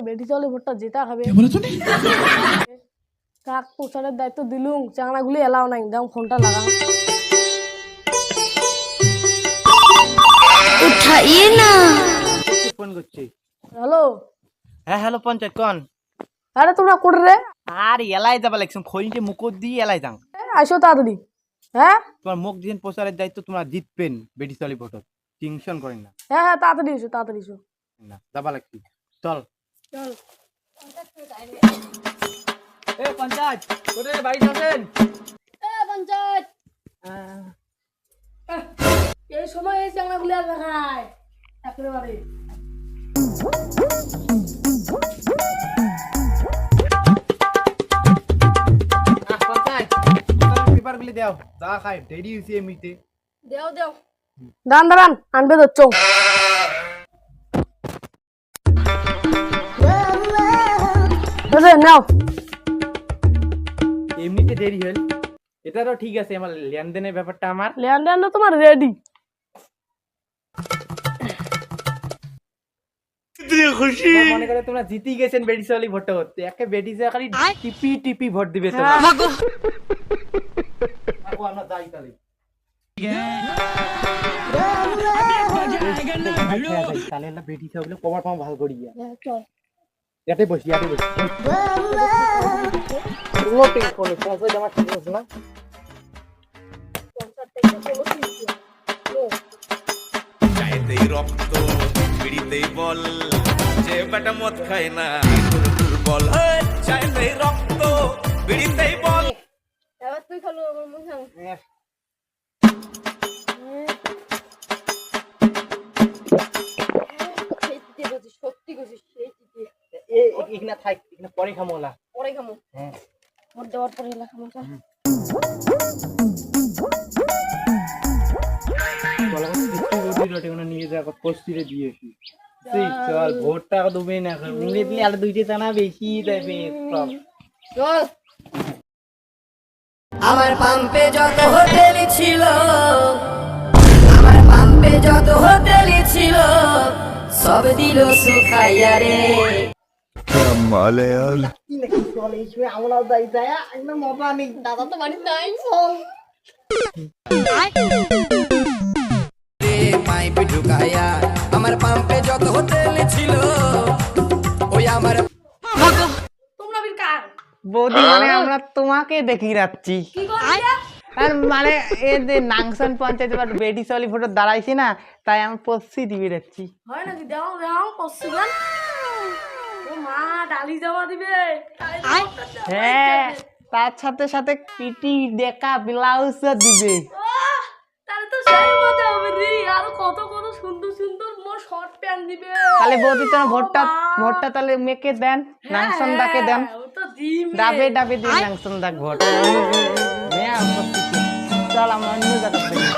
বেটি চলে ভোটটা যেটা হবে কাক প্রচারের দায়িত্ব দিলুম চাংড়াগুলি এলাও নাই দাও ফোনটা লাগাও उठाइए ना। ফোন করছি। হ্যালো হ্যাঁ হ্যালো পঞ্চায়েত কোন? আরে তোমরা কোড রে আর এলাই যাবা লাগছম খইতে মুখ দিয়ে এলাই যাং। আইসো তাড়াতাড়ি হ্যাঁ তোমার মুখ দিন প্রচারের দায়িত্ব তোমরা জিতবেন বেটি চলি ভোট টেনশন করেন না। হ্যাঁ হ্যাঁ তাড়াতাড়ি এসো না যাবা লাগছি চল। চল এ পঞ্চায়েত কোথায় বাড়ি যাচ্ছেন? পঞ্চায়েত এই সময় এই চাংড়াগুলি আর দেখায় একেবারে পঞ্চায়েত পেপার গুলি দাও চা খাই দেরি হয়েছে এমনিতে। দেও দাঁড়ান আনবে দচ্ছ নাও এমনিতে দেরি হল এটারও ঠিক আছে আমার লেনদেনের ব্যাপারটা আমার লেনদেন তোমার রেডি মনে করে তোমরা জিতেই গেছেন বেটি চলি ভোট করতে একে বেটি চা খালি টিপি টিপি ভোট দিবে তোমরা। আমরা যাই তাহলে তাহলে না বেটি চা বলে কবার পাম ভালো করি চল এটাই বসি লোটিং করে পৌঁছে আমার ঠিক আছে না চাইতেই রক্ত পিড়িতেই বল যে বেটা মদ খায় না দুর্বল চাইতেই রক্ত পিড়িতেই বল এবার তুই খালো আমার মুখে সত্যি করছিস সেই এখানে থাক এখানে পরে খামো না পরে খামো হ্যাঁ ভোট দেওয়ার পরে খামো নিয়ে যাওয়া প্রস্তুতি দিয়েছি চল ভোটটা দেবে না ইংরেজি আর দুইটা টানা বেশি দেবে চল আমার পাম্পে যত হোটেল ছিল, আমার পাম্পে যত হোটেল ছিল, সব দিল শুকাইয়া রে। দাদা তো বাড়ি নাই চল পাইপে ঢুকাইয়া আমার পাম্পে যত হোটেল ছিল, ওই আমার তোমরা বীর কার বৌদি মানে আমরা তোমাকে দেখি রাখছি কি করছিস আর মানে এই যে নাংশন পঞ্চায়েত এবার বেটি চলি ভোট দাঁড়াইছি না তাই আমি পড়ছি দিবি রাখছি হয় নাকি দেও করছিলেন ও মা ডালি জমা দিবে হ্যাঁ তার সাথে সাথে পিটি দেখা ব্লাউজ দিবে তাহলে তো সেই মজা হবে রে আর কত কত সুন্দর সুন্দর মোর শর্ট প্যান্ট দিবে তাহলে বৌদি তোমার ভোটটা তাহলে মেকে দেন নাংশন দাকে দেন ও তো দিম ডাবে ডাবে দিয়ে নাংশন দাক ভোট চল আমরা অন্য জায়গা